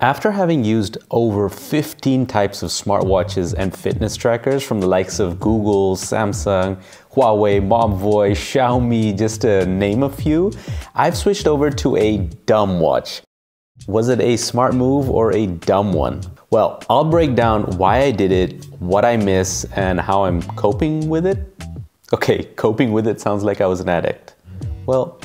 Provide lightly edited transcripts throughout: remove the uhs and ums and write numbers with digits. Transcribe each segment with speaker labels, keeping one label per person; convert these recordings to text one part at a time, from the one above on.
Speaker 1: After having used over 15 types of smartwatches and fitness trackers from the likes of Google, Samsung, Huawei, Mobvoi, Xiaomi, just to name a few, I've switched over to a dumb watch. Was it a smart move or a dumb one? Well, I'll break down why I did it, what I miss, and how I'm coping with it. Okay, coping with it sounds like I was an addict. Well,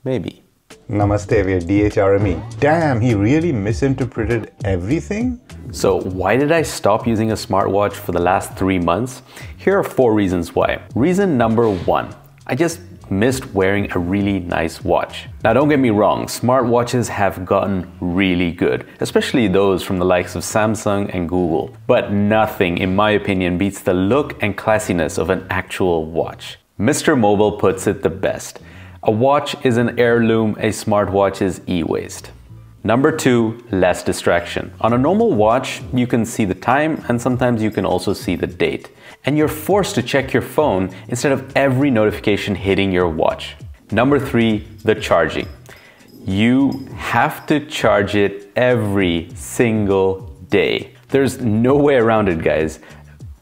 Speaker 1: maybe.
Speaker 2: Namaste, we are DHRME. Damn, he really misinterpreted everything?
Speaker 1: So why did I stop using a smartwatch for the last 3 months? Here are 4 reasons why. Reason number 1, I just missed wearing a really nice watch. Now don't get me wrong, smartwatches have gotten really good, especially those from the likes of Samsung and Google. But nothing, in my opinion, beats the look and classiness of an actual watch. Mr. Mobile puts it the best. A watch is an heirloom, a smartwatch is e-waste. Number 2, less distraction. On a normal watch, you can see the time and sometimes you can also see the date. And you're forced to check your phone instead of every notification hitting your watch. Number 3, the charging. You have to charge it every single day. There's no way around it, guys.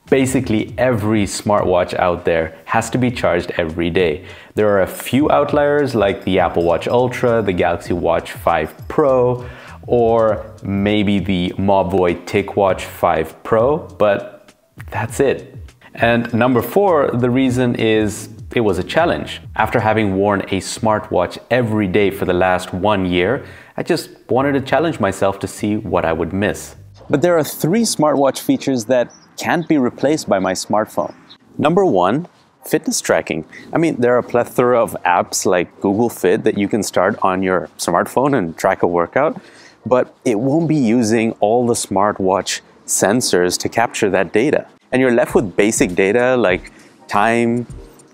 Speaker 1: Basically, every smartwatch out there has to be charged every day. There are a few outliers like the Apple Watch Ultra, the Galaxy Watch 5 Pro, or maybe the Mobvoi TicWatch 5 Pro, but that's it. And number 4, the reason is it was a challenge. After having worn a smartwatch every day for the last 1 year, I just wanted to challenge myself to see what I would miss. But there are 3 smartwatch features that can't be replaced by my smartphone. Number 1, fitness tracking. I mean, there are a plethora of apps like Google Fit that you can start on your smartphone and track a workout, but it won't be using all the smartwatch sensors to capture that data. And you're left with basic data like time,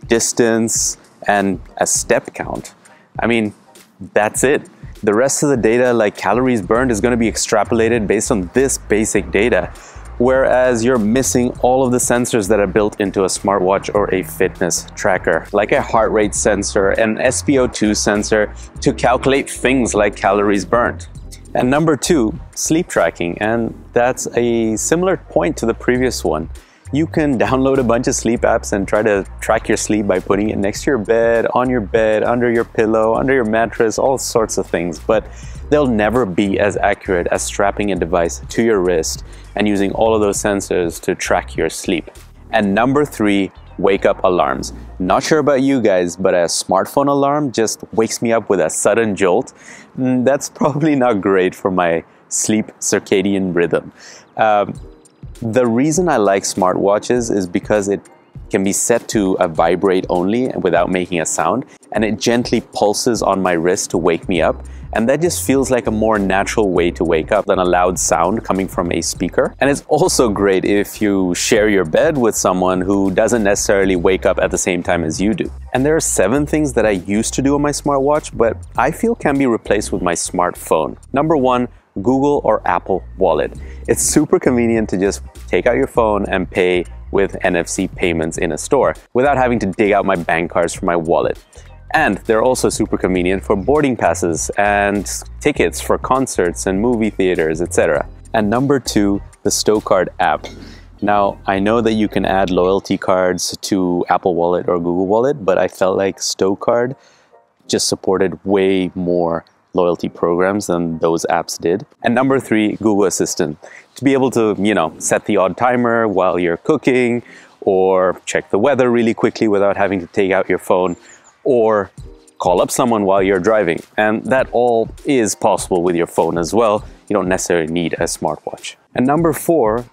Speaker 1: distance, and a step count. I mean, that's it. The rest of the data like calories burned is going to be extrapolated based on this basic data. Whereas you're missing all of the sensors that are built into a smartwatch or a fitness tracker, like a heart rate sensor, an SpO2 sensor to calculate things like calories burned. And number 2, sleep tracking, and that's a similar point to the previous one. You can download a bunch of sleep apps and try to track your sleep by putting it next to your bed, on your bed, under your pillow, under your mattress, all sorts of things. But they'll never be as accurate as strapping a device to your wrist and using all of those sensors to track your sleep. And number 3, wake up alarms. Not sure about you guys, but a smartphone alarm just wakes me up with a sudden jolt. That's probably not great for my sleep circadian rhythm. The reason I like smartwatches is because it can be set to a vibrate only without making a sound, and it gently pulses on my wrist to wake me up. And that just feels like a more natural way to wake up than a loud sound coming from a speaker. And it's also great if you share your bed with someone who doesn't necessarily wake up at the same time as you do. And there are 7 things that I used to do on my smartwatch, but I feel can be replaced with my smartphone. Number 1, Google or Apple Wallet. It's super convenient to just take out your phone and pay with NFC payments in a store without having to dig out my bank cards from my wallet. And they're also super convenient for boarding passes and tickets for concerts and movie theaters, etc. And number 2, the Stocard app. Now, I know that you can add loyalty cards to Apple Wallet or Google Wallet, but I felt like Stocard just supported way more loyalty programs than those apps did. And number 3, Google Assistant. To be able to, set the odd timer while you're cooking, or check the weather really quickly without having to take out your phone, or call up someone while you're driving. And that all is possible with your phone as well. You don't necessarily need a smartwatch. And number 4,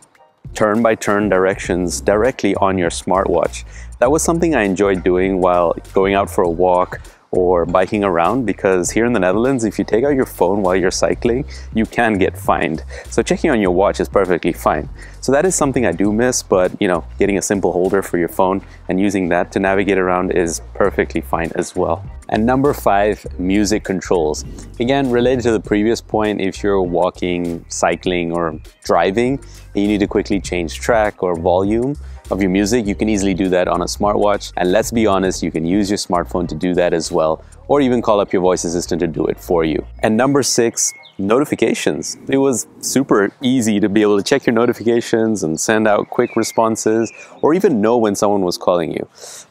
Speaker 1: turn-by-turn directions directly on your smartwatch. That was something I enjoyed doing while going out for a walk or biking around, because here in the Netherlands, if you take out your phone while you're cycling, you can get fined. So checking on your watch is perfectly fine. So that is something I do miss, but getting a simple holder for your phone and using that to navigate around is perfectly fine as well. And number 5, music controls. Again, related to the previous point, if you're walking, cycling, or driving, and you need to quickly change track or volume of your music, you can easily do that on a smartwatch. And let's be honest, you can use your smartphone to do that as well, or even call up your voice assistant to do it for you. And number 6, notifications. It was super easy to be able to check your notifications and send out quick responses, or even know when someone was calling you.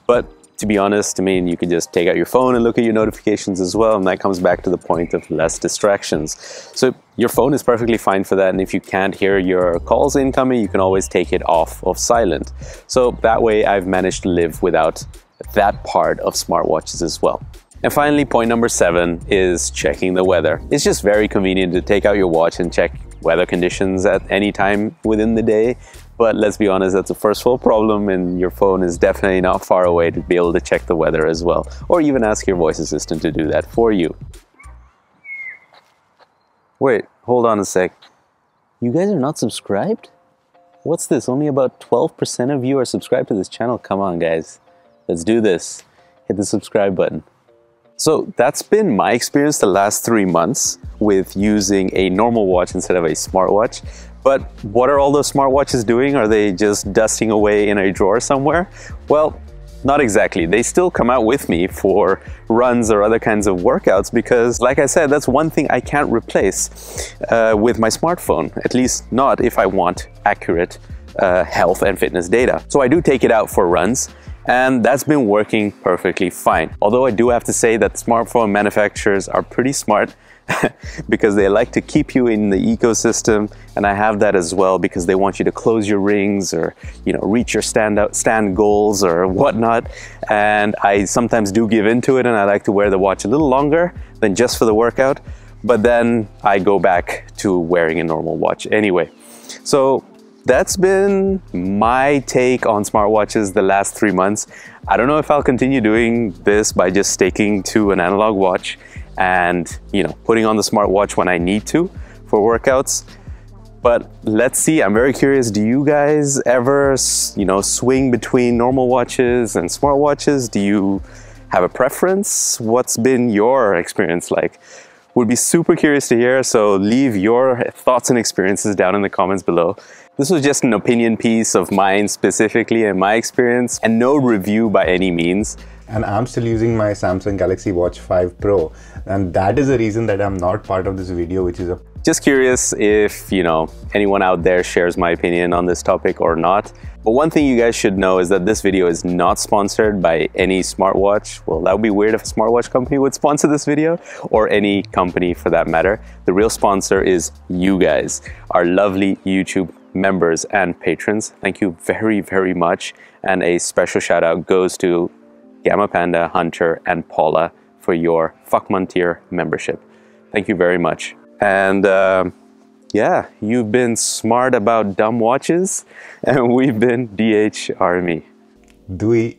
Speaker 1: But to be honest, I mean, you could just take out your phone and look at your notifications as well, and that comes back to the point of less distractions. So your phone is perfectly fine for that, and if you can't hear your calls incoming, you can always take it off of silent. So that way I've managed to live without that part of smartwatches as well. And finally, point number 7 is checking the weather. It's just very convenient to take out your watch and check weather conditions at any time within the day. But let's be honest, that's a first world problem, and your phone is definitely not far away to be able to check the weather as well. Or even ask your voice assistant to do that for you. Wait, hold on a sec. You guys are not subscribed? What's this? Only about 12% of you are subscribed to this channel. Come on, guys. Let's do this. Hit the subscribe button. So that's been my experience the last 3 months with using a normal watch instead of a smartwatch. But what are all those smartwatches doing? Are they just dusting away in a drawer somewhere? Well, not exactly. They still come out with me for runs or other kinds of workouts because, like I said, that's one thing I can't replace with my smartphone, at least not if I want accurate health and fitness data. So I do take it out for runs, and that's been working perfectly fine. Although I do have to say that smartphone manufacturers are pretty smart because they like to keep you in the ecosystem, and I have that as well because they want you to close your rings or, you know, reach your stand goals or whatnot. And I sometimes do give into it, and I like to wear the watch a little longer than just for the workout, but then I go back to wearing a normal watch anyway. So that's been my take on smartwatches the last 3 months. I don't know if I'll continue doing this by just sticking to an analog watch and, you know, putting on the smartwatch when I need to for workouts. But let's see, I'm very curious. Do you guys ever, you know, swing between normal watches and smartwatches? Do you have a preference? What's been your experience like? Would be super curious to hear, so leave your thoughts and experiences down in the comments below. This was just an opinion piece of mine specifically and my experience, and no review by any means.
Speaker 2: And I'm still using my Samsung Galaxy Watch 5 Pro, and that is the reason that I'm not part of this video, which is a...
Speaker 1: Just curious if, you know, anyone out there shares my opinion on this topic or not. But one thing you guys should know is that this video is not sponsored by any smartwatch. Well, that would be weird if a smartwatch company would sponsor this video, or any company for that matter. The real sponsor is you guys, our lovely YouTube members and patrons. Thank you very, very much. And a special shout out goes to Gamma Panda, Hunter, and Paula for your Fuck Montier membership. Thank you very much. And yeah, you've been smart about dumb watches, and we've been DHRME.
Speaker 2: Dui.